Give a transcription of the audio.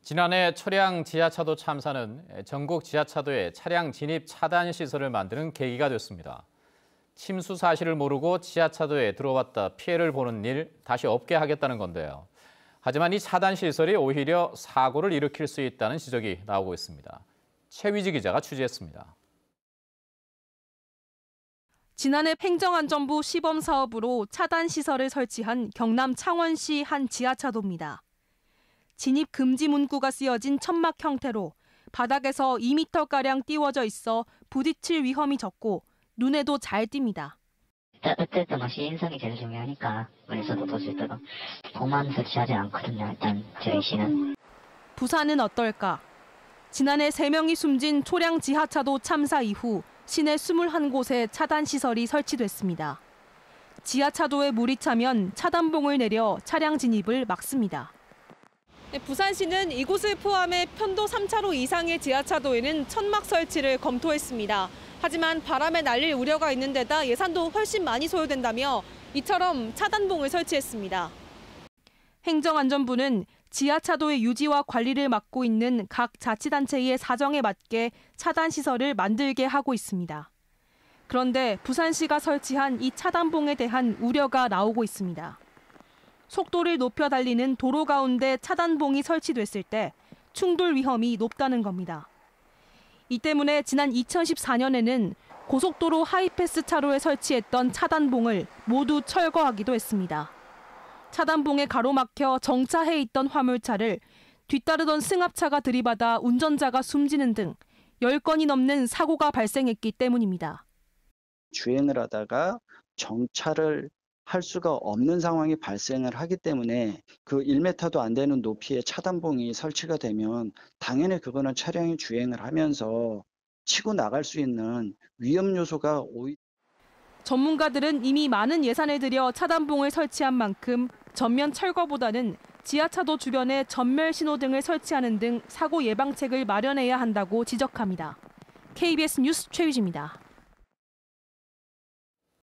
지난해 철양 지하차도 참사는 전국 지하차도에 차량 진입 차단 시설을 만드는 계기가 됐습니다. 침수 사실을 모르고 지하차도에 들어왔다 피해를 보는 일 다시 없게 하겠다는 건데요. 하지만 이 차단 시설이 오히려 사고를 일으킬 수 있다는 지적이 나오고 있습니다. 최위지 기자가 취재했습니다. 지난해 행정안전부 시범 사업으로 차단 시설을 설치한 경남 창원시 한 지하차도입니다. 진입 금지 문구가 쓰여진 천막 형태로 바닥에서 2m가량 띄워져 있어 부딪힐 위험이 적고 눈에도 잘 띕니다. 어쨌든 시인성이 제일 중요하니까 멀리서도 볼 수 있도록 도만 설치하지 않거든요. 일단 저희 시는. 부산은 어떨까? 지난해 3명이 숨진 초량 지하차도 참사 이후 시내 21곳에 차단 시설이 설치됐습니다. 지하차도에 물이 차면 차단봉을 내려 차량 진입을 막습니다. 부산시는 이곳을 포함해 편도 3차로 이상의 지하차도에는 천막 설치를 검토했습니다. 하지만 바람에 날릴 우려가 있는 데다 예산도 훨씬 많이 소요된다며 이처럼 차단봉을 설치했습니다. 행정안전부는 지하차도의 유지와 관리를 맡고 있는 각 자치단체의 사정에 맞게 차단 시설을 만들게 하고 있습니다. 그런데 부산시가 설치한 이 차단봉에 대한 우려가 나오고 있습니다. 속도를 높여 달리는 도로 가운데 차단봉이 설치됐을 때 충돌 위험이 높다는 겁니다. 이 때문에 지난 2014년에는 고속도로 하이패스 차로에 설치했던 차단봉을 모두 철거하기도 했습니다. 차단봉에 가로막혀 정차해 있던 화물차를 뒤따르던 승합차가 들이받아 운전자가 숨지는 등 10건이 넘는 사고가 발생했기 때문입니다. 주행을 하다가 정차를 할 수가 없는 상황이 발생을 하기 때문에 그 1m도 안 되는 높이의 차단봉이 설치가 되면 당연히 그거는 차량이 주행을 하면서 치고 나갈 수 있는 위험 요소가 전문가들은 이미 많은 예산을 들여 차단봉을 설치한 만큼 전면 철거보다는 지하차도 주변에 전멸 신호등을 설치하는 등 사고 예방책을 마련해야 한다고 지적합니다. KBS 뉴스 최유지입니다.